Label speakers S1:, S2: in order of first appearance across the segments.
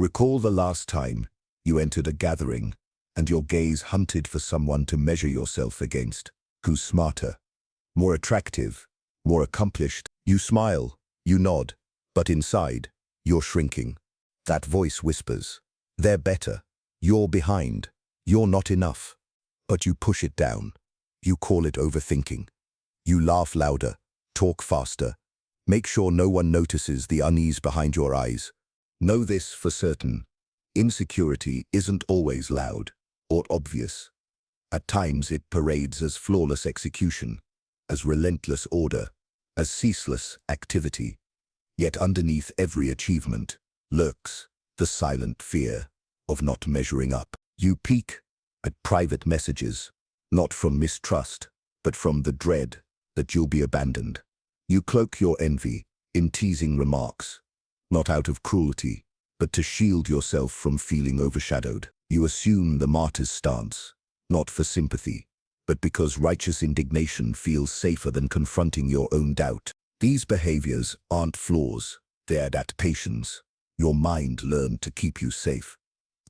S1: Recall the last time you entered a gathering and your gaze hunted for someone to measure yourself against. Who's smarter, more attractive, more accomplished? You smile, you nod, but inside, you're shrinking. That voice whispers, they're better, you're behind, you're not enough. But you push it down. You call it overthinking. You laugh louder, talk faster. Make sure no one notices the unease behind your eyes. Know this for certain. Insecurity isn't always loud or obvious. At times it parades as flawless execution, as relentless order, as ceaseless activity. Yet underneath every achievement lurks the silent fear of not measuring up. You peek at private messages, not from mistrust, but from the dread that you'll be abandoned. You cloak your envy in teasing remarks, not out of cruelty, but to shield yourself from feeling overshadowed. You assume the martyr's stance, not for sympathy, but because righteous indignation feels safer than confronting your own doubt. These behaviors aren't flaws, they're adaptations. Your mind learned to keep you safe.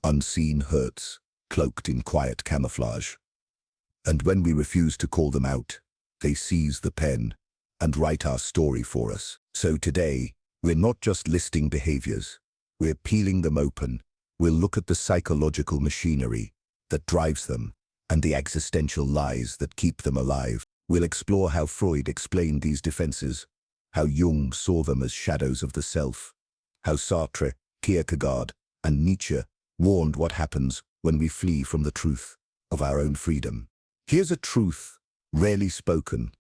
S1: Unseen hurts, cloaked in quiet camouflage. And when we refuse to call them out, they seize the pen and write our story for us. So today, we're not just listing behaviors, we're peeling them open. We'll look at the psychological machinery that drives them and the existential lies that keep them alive. We'll explore how Freud explained these defenses, how Jung saw them as shadows of the self, how Sartre, Kierkegaard, and Nietzsche warned what happens when we flee from the truth of our own freedom. Here's a truth rarely spoken.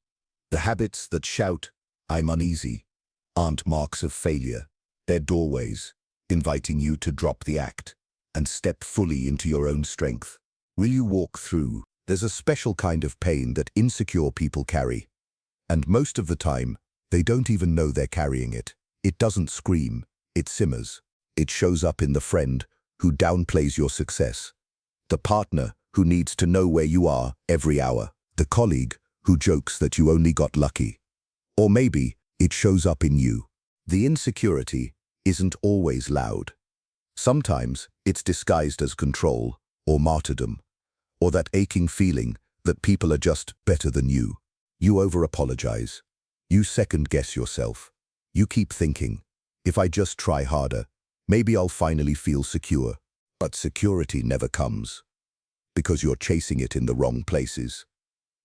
S1: The habits that shout, "I'm uneasy," aren't marks of failure. They're doorways, inviting you to drop the act and step fully into your own strength. Will you walk through? There's a special kind of pain that insecure people carry. And most of the time, they don't even know they're carrying it. It doesn't scream, it simmers. It shows up in the friend who downplays your success, the partner who needs to know where you are every hour, the colleague who jokes that you only got lucky. Or maybe it shows up in you. The insecurity isn't always loud. Sometimes it's disguised as control or martyrdom, or that aching feeling that people are just better than you. You over-apologize. You second-guess yourself. You keep thinking, if I just try harder, maybe I'll finally feel secure. But security never comes, because you're chasing it in the wrong places.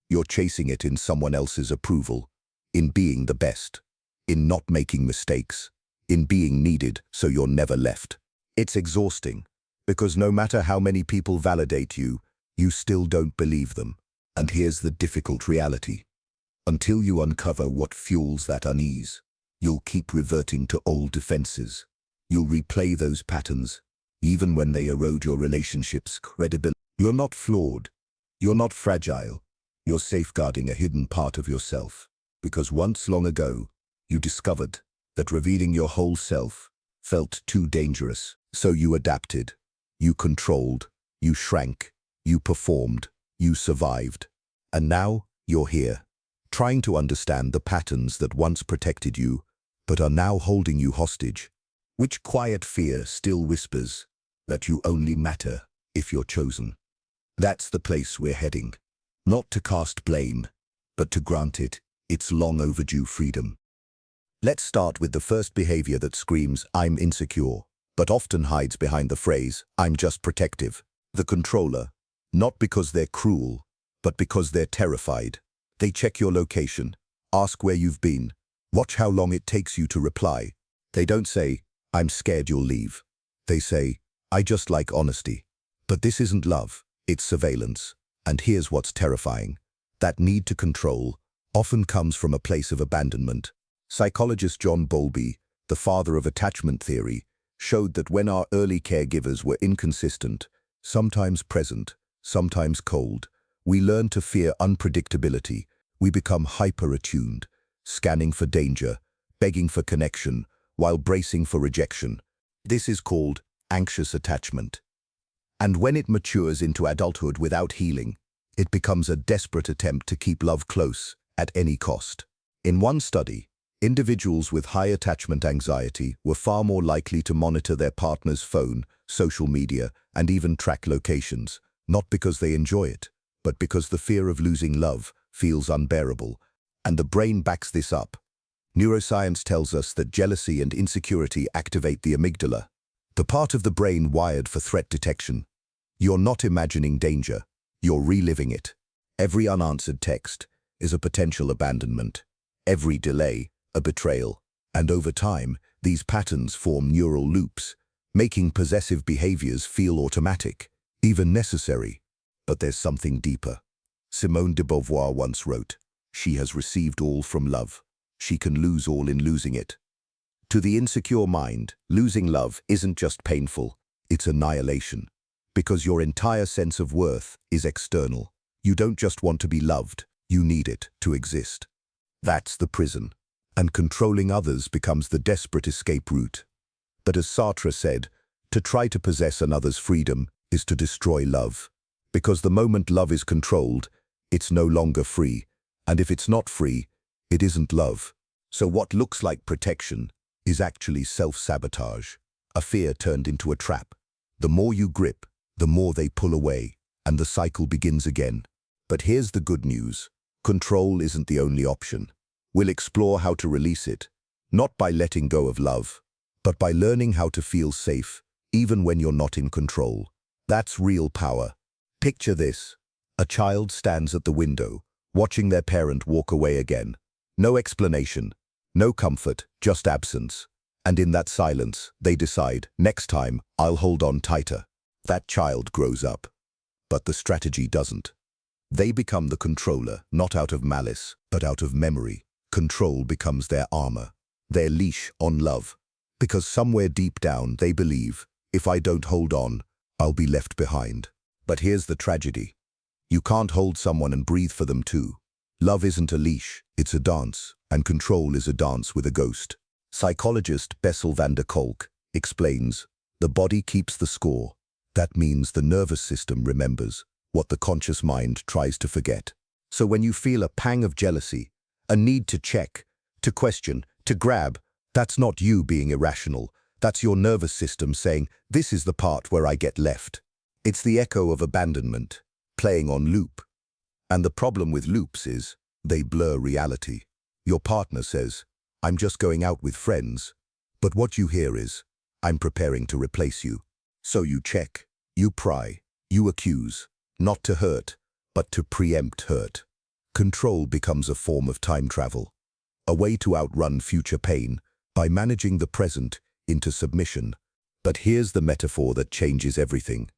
S1: You're chasing it in someone else's approval, in being the best, in not making mistakes, in being needed so you're never left. It's exhausting, because no matter how many people validate you, you still don't believe them. And here's the difficult reality. Until you uncover what fuels that unease, you'll keep reverting to old defenses. You'll replay those patterns, even when they erode your relationship's credibility. You're not flawed. You're not fragile. You're safeguarding a hidden part of yourself. Because once long ago, you discovered that revealing your whole self felt too dangerous. So you adapted. You controlled. You shrank. You performed. You survived. And now you're here, trying to understand the patterns that once protected you, but are now holding you hostage. Which quiet fear still whispers that you only matter if you're chosen. That's the place we're heading. Not to cast blame, but to grant it its long overdue freedom. Let's start with the first behavior that screams, "I'm insecure," but often hides behind the phrase, "I'm just protective." The controller, not because they're cruel, but because they're terrified. They check your location, ask where you've been, watch how long it takes you to reply. They don't say, "I'm scared you'll leave." They say, "I just like honesty." But this isn't love, it's surveillance. And here's what's terrifying. That need to control often comes from a place of abandonment. Psychologist John Bowlby, the father of attachment theory, showed that when our early caregivers were inconsistent, sometimes present, sometimes cold, we learn to fear unpredictability. We become hyper-attuned, scanning for danger, begging for connection, while bracing for rejection. This is called anxious attachment. And when it matures into adulthood without healing, it becomes a desperate attempt to keep love close at any cost. In one study, Individuals with high attachment anxiety were far more likely to monitor their partner's phone, social media, and even track locations, not because they enjoy it, but because the fear of losing love feels unbearable. And the brain backs this up. Neuroscience tells us that jealousy and insecurity activate the amygdala, the part of the brain wired for threat detection. You're not imagining danger, you're reliving it. Every unanswered text is a potential abandonment. Every delay, a betrayal. And over time, these patterns form neural loops, making possessive behaviors feel automatic, even necessary. But there's something deeper. Simone de Beauvoir once wrote, "She has received all from love. She can lose all in losing it." To the insecure mind, losing love isn't just painful, it's annihilation. Because your entire sense of worth is external. You don't just want to be loved, you need it to exist. That's the prison. And controlling others becomes the desperate escape route. But as Sartre said, to try to possess another's freedom is to destroy love. Because the moment love is controlled, it's no longer free. And if it's not free, it isn't love. So what looks like protection is actually self-sabotage, a fear turned into a trap. The more you grip, the more they pull away, and the cycle begins again. But here's the good news. Control isn't the only option. We'll explore how to release it, not by letting go of love, but by learning how to feel safe, even when you're not in control. That's real power. Picture this. A child stands at the window, watching their parent walk away again. No explanation, no comfort, just absence. And in that silence, they decide, next time, I'll hold on tighter. That child grows up. But the strategy doesn't. They become the controller, not out of malice, but out of memory. Control becomes their armor, their leash on love. Because somewhere deep down they believe, if I don't hold on, I'll be left behind. But here's the tragedy. You can't hold someone and breathe for them too. Love isn't a leash, it's a dance, and control is a dance with a ghost. Psychologist Bessel van der Kolk explains, the body keeps the score. That means the nervous system remembers what the conscious mind tries to forget. So when you feel a pang of jealousy, a need to check, to question, to grab, that's not you being irrational. That's your nervous system saying, this is the part where I get left. It's the echo of abandonment, playing on loop. And the problem with loops is, they blur reality. Your partner says, I'm just going out with friends. But what you hear is, I'm preparing to replace you. So you check, you pry, you accuse, not to hurt, but to preempt hurt. Control becomes a form of time travel, a way to outrun future pain by managing the present into submission. But here's the metaphor that changes everything.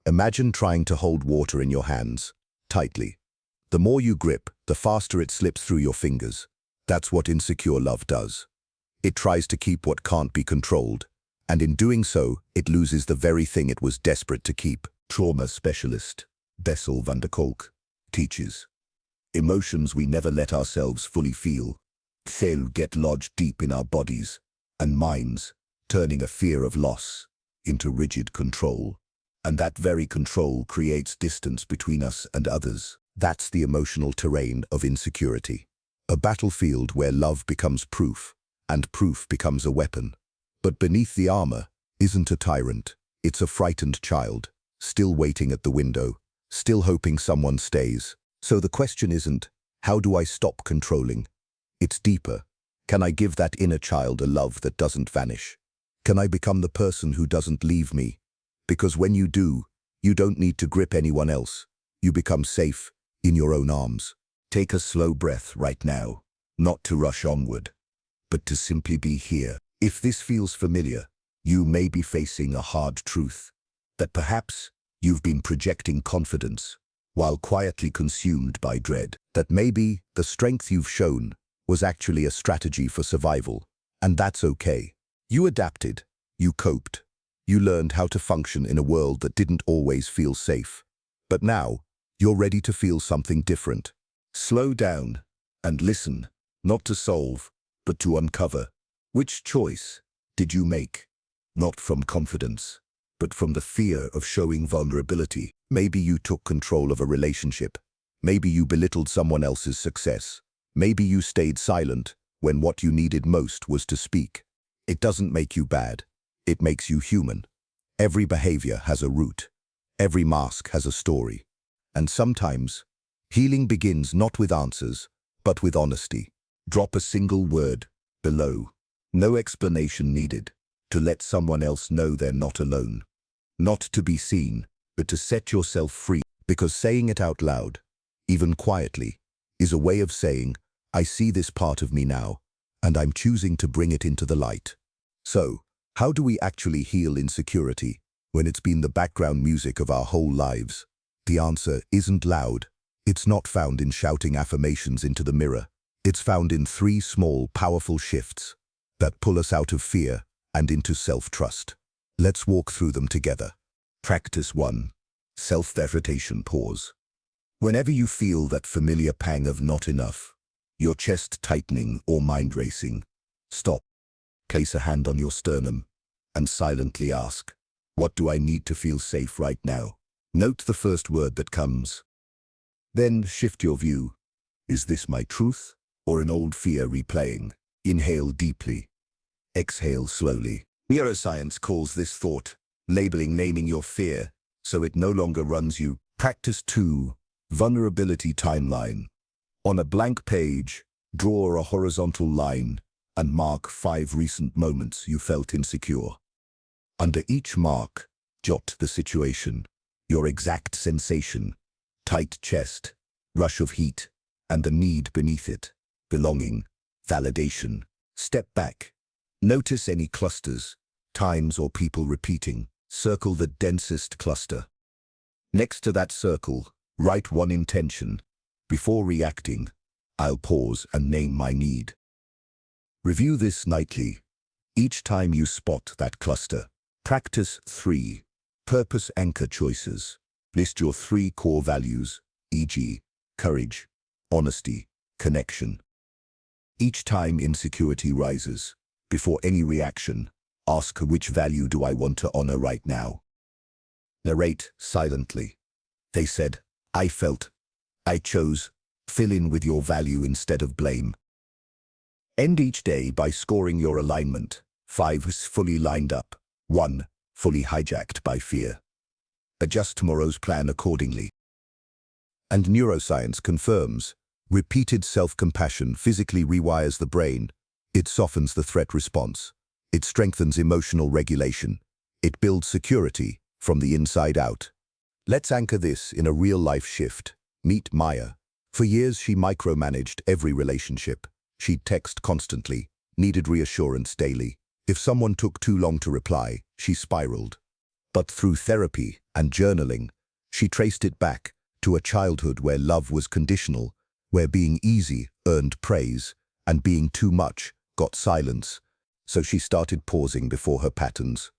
S1: Imagine trying to hold water in your hands, tightly. The more you grip, the faster it slips through your fingers. That's what insecure love does. It tries to keep what can't be controlled, and in doing so, it loses the very thing it was desperate to keep. Trauma specialist Bessel van der Kolk teaches, emotions we never let ourselves fully feel. They'll get lodged deep in our bodies and minds, turning a fear of loss into rigid control. And that very control creates distance between us and others. That's the emotional terrain of insecurity. A battlefield where love becomes proof, and proof becomes a weapon. But beneath the armor isn't a tyrant. It's a frightened child, still waiting at the window, still hoping someone stays. So the question isn't, how do I stop controlling? It's deeper. Can I give that inner child a love that doesn't vanish? Can I become the person who doesn't leave me? Because when you do, you don't need to grip anyone else. You become safe in your own arms. Take a slow breath right now, not to rush onward, but to simply be here. If this feels familiar, you may be facing a hard truth, that perhaps you've been projecting confidence while quietly consumed by dread, that maybe the strength you've shown was actually a strategy for survival, and that's okay. You adapted, you coped, you learned how to function in a world that didn't always feel safe. But now, you're ready to feel something different. Slow down and listen, not to solve, but to uncover. Which choice did you make? Not from confidence, but from the fear of showing vulnerability. Maybe you took control of a relationship. Maybe you belittled someone else's success. Maybe you stayed silent when what you needed most was to speak. It doesn't make you bad. It makes you human. Every behavior has a root. Every mask has a story. And sometimes, healing begins not with answers, but with honesty. Drop a single word below. No explanation needed. To let someone else know they're not alone. Not to be seen, but to set yourself free. Because saying it out loud, even quietly, is a way of saying, I see this part of me now, and I'm choosing to bring it into the light. So, how do we actually heal insecurity when it's been the background music of our whole lives? The answer isn't loud. It's not found in shouting affirmations into the mirror. It's found in 3 small, powerful shifts that pull us out of fear and into self-trust. Let's walk through them together. Practice 1. Self-sabotage pause. Whenever you feel that familiar pang of not enough, your chest tightening or mind racing, stop. Place a hand on your sternum and silently ask, what do I need to feel safe right now? Note the first word that comes. Then shift your view. Is this my truth or an old fear replaying? Inhale deeply. Exhale slowly. Neuroscience calls this thought naming your fear so it no longer runs you. Practice 2. Vulnerability timeline. On a blank page, draw a horizontal line and mark 5 recent moments you felt insecure. Under each mark, jot the situation, your exact sensation, tight chest, rush of heat, and the need beneath it, belonging, validation. Step back. Notice any clusters, times or people repeating. Circle the densest cluster. Next to that circle, write one intention. Before reacting, I'll pause and name my need. Review this nightly, each time you spot that cluster. Practice 3. Purpose anchor choices. List your 3 core values, e.g., courage, honesty, connection. Each time insecurity rises, before any reaction, ask which value do I want to honor right now. Narrate silently. They said, I felt, I chose. Fill in with your value instead of blame. End each day by scoring your alignment. 5 is fully lined up. 1. Fully hijacked by fear. Adjust tomorrow's plan accordingly. And neuroscience confirms, repeated self-compassion physically rewires the brain. It softens the threat response. It strengthens emotional regulation. It builds security from the inside out. Let's anchor this in a real-life shift. Meet Maya. For years she micromanaged every relationship. She'd text constantly, needed reassurance daily. If someone took too long to reply, she spiraled. But through therapy and journaling, she traced it back to a childhood where love was conditional, where being easy earned praise, and being too much got silence. So she started pausing before her patterns.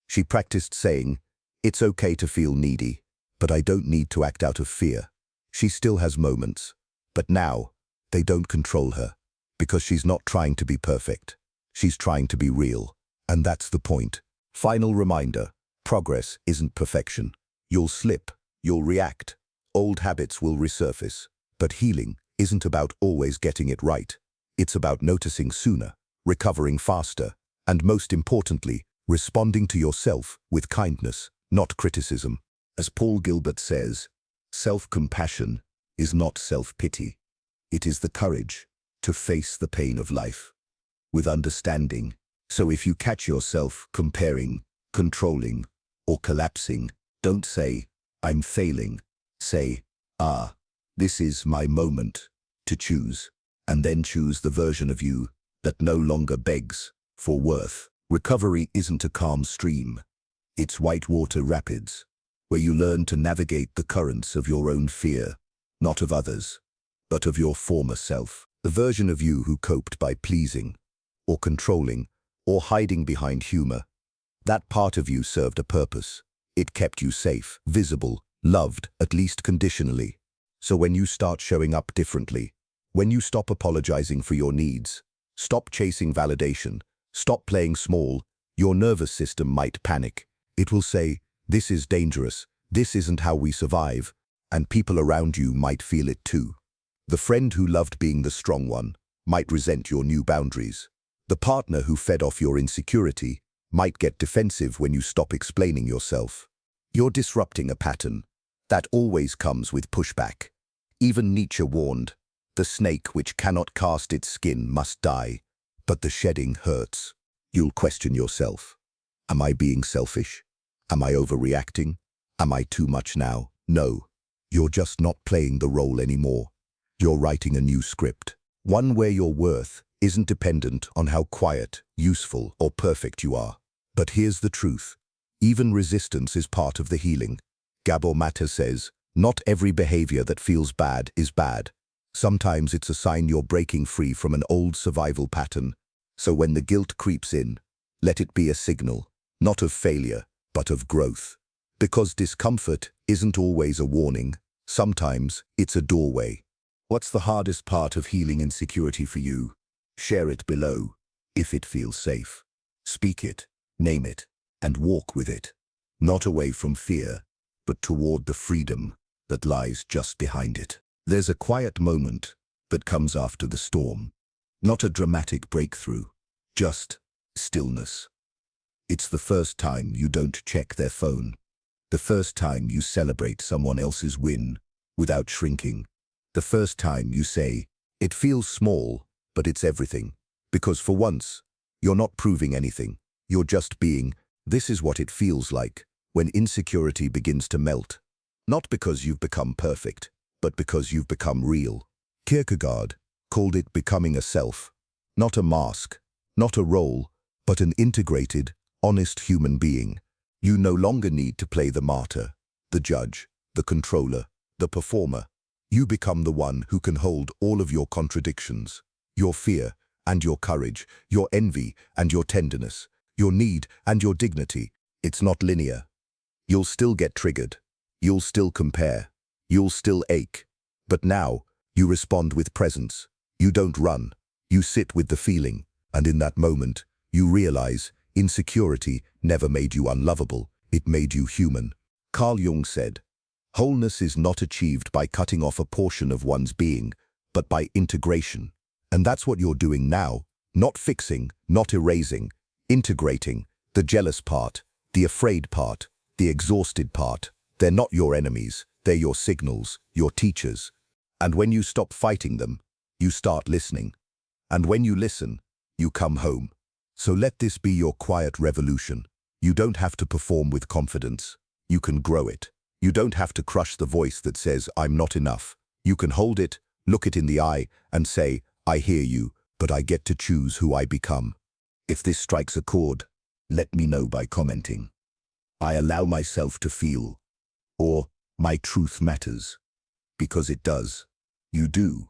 S1: She practiced saying, it's okay to feel needy, but I don't need to act out of fear. She still has moments, but now they don't control her, because she's not trying to be perfect. She's trying to be real, and that's the point. Final reminder, progress isn't perfection. You'll slip, you'll react, old habits will resurface, but healing isn't about always getting it right. It's about noticing sooner, recovering faster, and most importantly, responding to yourself with kindness, not criticism. As Paul Gilbert says, self-compassion is not self-pity. It is the courage to face the pain of life with understanding. So if you catch yourself comparing, controlling, or collapsing, don't say, I'm failing. Say, this is my moment to choose, and then choose the version of you that no longer begs for worth. Recovery isn't a calm stream. It's whitewater rapids, where you learn to navigate the currents of your own fear, not of others, but of your former self. The version of you who coped by pleasing, or controlling, or hiding behind humor. That part of you served a purpose. It kept you safe, visible, loved, at least conditionally. So when you start showing up differently, when you stop apologizing for your needs, stop chasing validation, stop playing small, your nervous system might panic. It will say, this is dangerous, this isn't how we survive, and people around you might feel it too. The friend who loved being the strong one might resent your new boundaries. The partner who fed off your insecurity might get defensive when you stop explaining yourself. You're disrupting a pattern that always comes with pushback. Even Nietzsche warned, "The snake which cannot cast its skin must die, but the shedding hurts." You'll question yourself. Am I being selfish? Am I overreacting? Am I too much now? No, you're just not playing the role anymore. You're writing a new script, one where your worth isn't dependent on how quiet, useful, or perfect you are. But here's the truth. Even resistance is part of the healing. Gabor Mate says, "Not every behavior that feels bad is bad. Sometimes it's a sign you're breaking free from an old survival pattern. So when the guilt creeps in, let it be a signal, not of failure, but of growth. Because discomfort isn't always a warning. Sometimes it's a doorway." What's the hardest part of healing insecurity for you? Share it below, if it feels safe. Speak it, name it, and walk with it. Not away from fear, but toward the freedom that lies just behind it. There's a quiet moment that comes after the storm. Not a dramatic breakthrough, just stillness. It's the first time you don't check their phone. The first time you celebrate someone else's win without shrinking. The first time you say, "It feels small, but it's everything." Because for once, you're not proving anything. You're just being. This is what it feels like when insecurity begins to melt. Not because you've become perfect, but because you've become real. Kierkegaard called it becoming a self, not a mask, not a role, but an integrated, honest human being. You no longer need to play the martyr, the judge, the controller, the performer. You become the one who can hold all of your contradictions, your fear and your courage, your envy and your tenderness, your need and your dignity. It's not linear. You'll still get triggered. You'll still compare. You'll still ache. But now, you respond with presence. You don't run. You sit with the feeling. And in that moment, you realize insecurity never made you unlovable. It made you human. Carl Jung said, "Wholeness is not achieved by cutting off a portion of one's being, but by integration." And that's what you're doing now. Not fixing, not erasing, integrating. The jealous part, the afraid part, the exhausted part. They're not your enemies. They're your signals, your teachers. And when you stop fighting them, you start listening. And when you listen, you come home. So let this be your quiet revolution. You don't have to perform with confidence. You can grow it. You don't have to crush the voice that says, "I'm not enough." You can hold it, look it in the eye, and say, "I hear you, but I get to choose who I become." If this strikes a chord, let me know by commenting. "I allow myself to feel," or "My truth matters." Because it does. You do.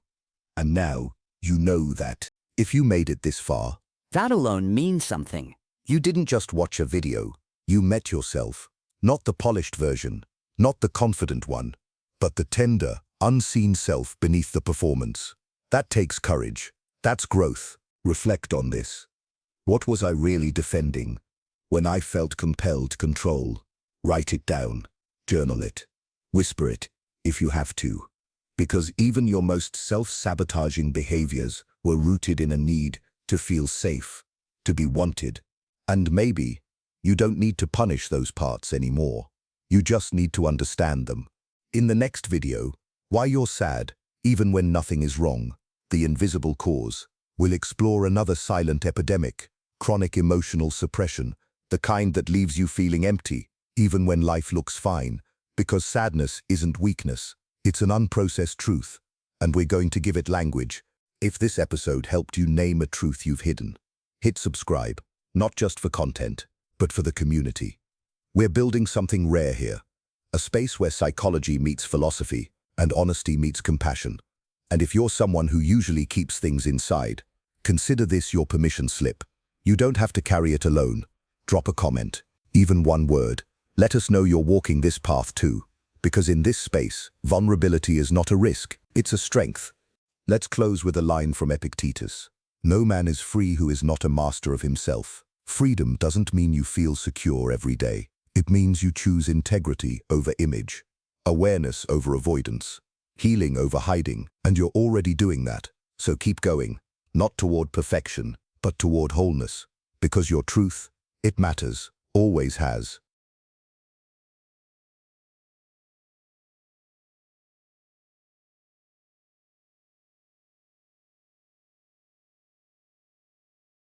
S1: And now, you know that. If you made it this far,
S2: that alone means something.
S1: you didn't just watch a video. You met yourself. Not the polished version, not the confident one, but the tender, unseen self beneath the performance. That takes courage. That's growth. Reflect on this. What was I really defending when I felt compelled to control? Write it down. Journal it. Whisper it, if you have to. Because even your most self-sabotaging behaviors were rooted in a need to feel safe, to be wanted. And maybe you don't need to punish those parts anymore. You just need to understand them. In the next video, why you're sad, even when nothing is wrong, the invisible cause, we'll explore another silent epidemic, chronic emotional suppression, the kind that leaves you feeling empty, even when life looks fine. Because sadness isn't weakness, it's an unprocessed truth, and we're going to give it language. If this episode helped you name a truth you've hidden, hit subscribe, not just for content, but for the community. We're building something rare here, a space where psychology meets philosophy and honesty meets compassion. And if you're someone who usually keeps things inside, consider this your permission slip. You don't have to carry it alone. Drop a comment, even one word. Let us know you're walking this path too, because in this space, vulnerability is not a risk, it's a strength. Let's close with a line from Epictetus. No man is free who is not a master of himself. Freedom doesn't mean you feel secure every day. It means you choose integrity over image, awareness over avoidance, healing over hiding, and you're already doing that. So keep going. not toward perfection, but toward wholeness. Because your truth, it matters, always has.